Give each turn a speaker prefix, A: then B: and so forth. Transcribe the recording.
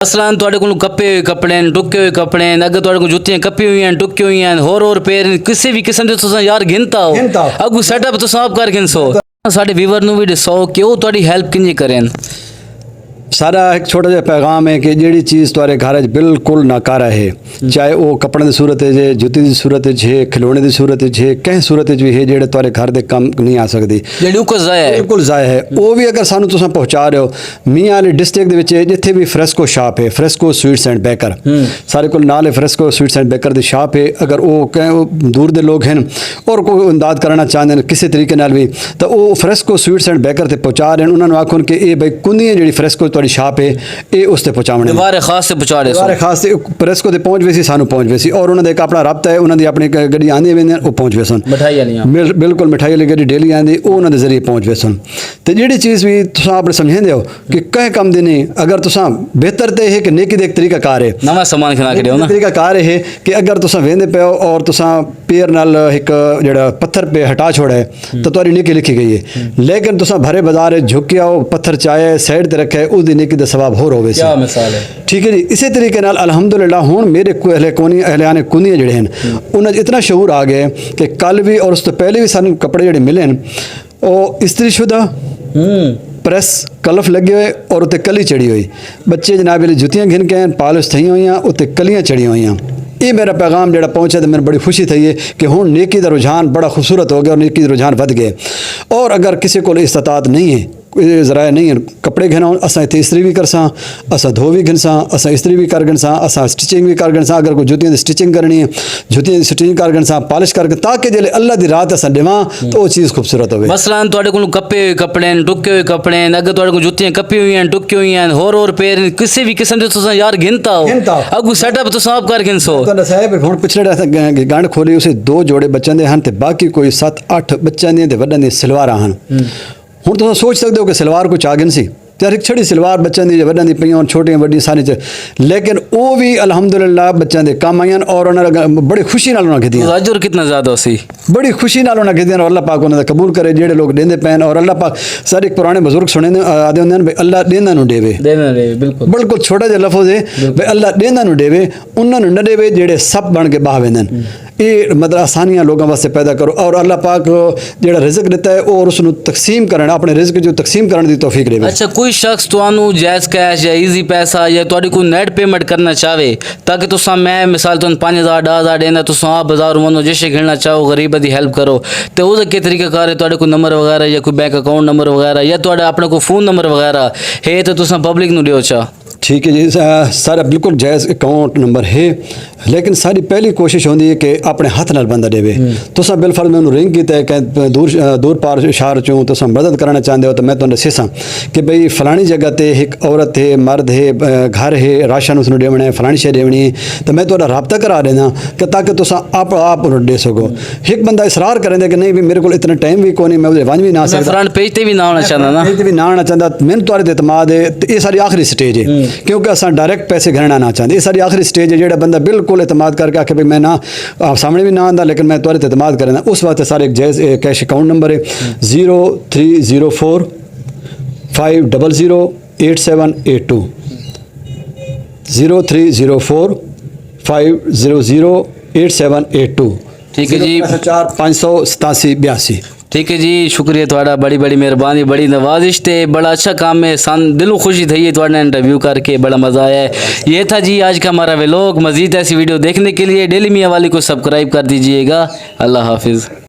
A: असलन तुहाडे कोल कप्पे हुए कपड़े हैं, टुके हुए कपड़े हैं, अगर तुहाडे कोल जुत्तियां कप्पी हुई हैं, टुकी हुई हैं, होर पैर किसी भी किस्म दे तुसां यार गिनता हो अगू सेटअप तुसां आप कर गिनसो साडे व्यूअर नूं भी दसो कि वो तुहाडी हेल्प किंजी करें।
B: सारा एक छोटा जिहा पैगाम है कि जिहड़ी चीज़ तुहाडे घर बिल्कुल नाकारा है, चाहे वो कपड़े की सूरत है, जुत्ती की सूरत है, खिलौने की सूरत है, कहीं सूरत भी है जिहड़े तुहाडे घर दे कम नहीं आ सकदी, बिल्कुल ज़ाया है। वो भी अगर सानू तुसां पहुँचा रहे हो मियाँ वाली डिस्ट्रिक्ट दे विच जिथे भी फ्रेस्को शॉप है, फ्रेस्को स्वीट्स एंड बेकर, सारे कोल नाल है फ्रेस्को स्वीट्स एंड बेकर की शॉप है। अगर वो कहीं दूर दे लोग हैं और कोई इमदाद करना चाहते हैं किसी तरीके नाल भी, तो वो फ्रेस्को स्वीट्स एंड बेकर ते पहुँचा रहे हैं। उन्होंने आखो कि ये भाई कुंदियाँ जी फ्रेस्को शॉप है ये उसते पहुँचाने
A: खास से पहुँचा रहे
B: खास प्रेस्को पहुँच वैसी सानू पहुँच वैसी और उन्होंने एक अपना रबता है, उन्होंने अपनी गड्डी आँदी वे वो पहुँच वे सन बिल्कुल मिठाई वाली गड्डी डेली आँदी वो उन्होंने जरिए पहुँच वे सन। तो जी चीज़ भी तुम अपने समझेंदे हो कि कहीं कम दी नहीं, अगर तुम बेहतर तो है कि नेकी का एक तरीका कार है,
A: नवा समान
B: तरीका कार है कि अगर तुम वेंदे पे हो और तुम पैर नाल एक जड़ा पत्थर पे हटा छोड़ा है तो तुम्हारी नेकी लिखी गई है, लेकिन तुम भरे बाजार झुके आओ पत्थर चाहे साइड ते रखे है उसकी नेकी का सवाब होर होवे।
A: क्या मिसाल है,
B: ठीक है जी। इसी तरीके नाल अल्हम्दुलिल्लाह हुण मेरे अहलियाने कुंदियाँ जड़े हैं उन्हें इतना शऊर आ गया कि कल भी और उस तो पहले भी सानू कपड़े जड़े मिले हैं वो इस्त्री शुदा प्रेस कलफ लगे हुए और उत्ते कली चढ़ी हुई, बच्चे जनाब वाली जुतियाँ घिन के पालिश थी हुई उत्ते कलियाँ चढ़ी हुई। ये मेरा पैगाम जड़ा पहुँचा तो मैंने बड़ी खुशी थी है कि हुण नेकी का रुझान बड़ा खूबसूरत हो गया और नेकी का रुझान बढ़ गए। और अगर किसी को इस्तात नहीं है, ज़राया नहीं है कपड़े घिना असां इतने इस्त्री भी कर सां, असां धो भी घिनसां, असां इस्त्री भी कर घिनसां, असां स्टिचिंग भी कर घिनसां। अगर कोई जुतियां की स्टिचिंग करनी है जुतियां की स्टिचिंग कर घिनसां, पॉलिश कर ताकि जल्द अल्लाह की रात असां देवां तो वो चीज़ खूबसूरत हो।
A: मसलन तुहाडे कोल कप्पे हुए कपड़े हैं, टुके हुए कपड़े हैं, अगर तुहाडे कोल जुत्तियां कप्पी हुई हैं, टुकी हुई हैं, होर पैर किसी भी किस्म दे तुसां यार गिनता हो अगू सेटअप तुसां आप कर गिनसो।
B: साहब हुण पिछले गंढ खोली उसे 2 जोड़े बच्चों के हैं, बाकी कोई 7-8 बच्चों दी वड्डां दी सलवारां हैं। हुण तुम सोच सकते हो कि सलवार को चागिन सी यार एक छड़ी सलवार बच्चों की वड्डां दी पईयां छोटियां वड्डियां सारी लेकिन वो भी अल्हम्दुलिल्लाह बच्चों के काम आईयां और उन्होंने बड़ी खुशी नाल उन्होंने कीतियां।
A: अजर कितना ज़्यादा सी
B: बड़ी खुशी नाल उन्होंने कीतियां और अल्लाह पाक उन्होंने कबूल करे जेडे लोग देंदे पैन। और अल्लाह पाक सारे पुराने बुजुर्ग सुने आदे होंदे भाई अल्लाह देंदा नूं देवे, बिल्कुल छोटा जिहा लफ्ज़ है भाई अल्लाह देंदा नूं देवे उन्हां नूं न देवे जेडे सब बन के बाह वेंदन। ये मतलब आसानियां लोगों वास्ते पैदा करो और अल्लाह पाक जेड़ा रिज़्क देता है और उसनूं तकसीम करना अपने रिज़्क जो तकसीम करने की तौफीक देवे।
A: अच्छा कोई शख्स तुहानू जैज़ कैश या ईजी पैसा या तुहाडी कोई नेट पेमेंट करना चाहे ताकि तुसां मैं मिसाल तुहानू 5000 10,000 देना तुसां आप बाजार वनो जिसे घिरना चाहो गरीब दी हेल्प करो तो उसका क्या तरीका कार है, तुहाडे कोई नंबर वगैरह या कोई बैंक अकाउंट नंबर वगैरह या तुहाडा अपना कोई फ़ोन नंबर वगैरह है तो तुसां पब्लिक नूं दियो चा।
B: ठीक है जी, सारा बिल्कुल जायज़ अकाउंट नंबर है लेकिन सारी पहली कोशिश होती है कि अपने हथ नाल बंदा देवे। तुसां बिलफर्ज मैं रिंग किया है कि दूर पार शहर चूँ तुसां मदद करना चाहते हो तो मैं तुहानूं दस्सां कि भाई फलानी जगह ते एक औरत है मर्द है घर है राशन उसनूं देवना है फलानी शे देवनी है तो मैं तुहाडा राबता करा देना कि ताकि तुसां आप दे सको। एक बंदा इसरार करेंदा कि नहीं भी मेरे को इतना टाइम भी कोई मैं वंज भी ना सकदा फ्रंट पेज ते भी ना आना चाहता ना पेज ते भी ना आना चाहता मैंने तुहाडे ते इतमाद है। ये सारी आखिरी स्टेज है क्योंकि असां डायरेक्ट पैसे घिरना ना चाहते। ये सारी आखिरी स्टेज है जेड़ा बंदा बिल्कुल इतमाद करके आखे भाई मैं ना आप सामने भी ना आंदा लेकिन मैं तुहाडे ते इतमाद करना उस वास्ते सारे एक जायज़ कैश अकाउंट नंबर है 0304 500 8782 0304 500 8782। ठीक है जी 4 587 82।
A: ठीक है जी शुक्रिया थोड़ा बड़ी बड़ी मेहरबानी बड़ी नवाजिश थे बड़ा अच्छा काम है सन दिलों खुशी थी है थोड़ा इंटरव्यू करके बड़ा मज़ा आया है। ये था जी आज का हमारा व्लॉग। मज़ीद ऐसी वीडियो देखने के लिए डेली मियाँ वाली को सब्सक्राइब कर दीजिएगा। अल्लाह हाफिज़।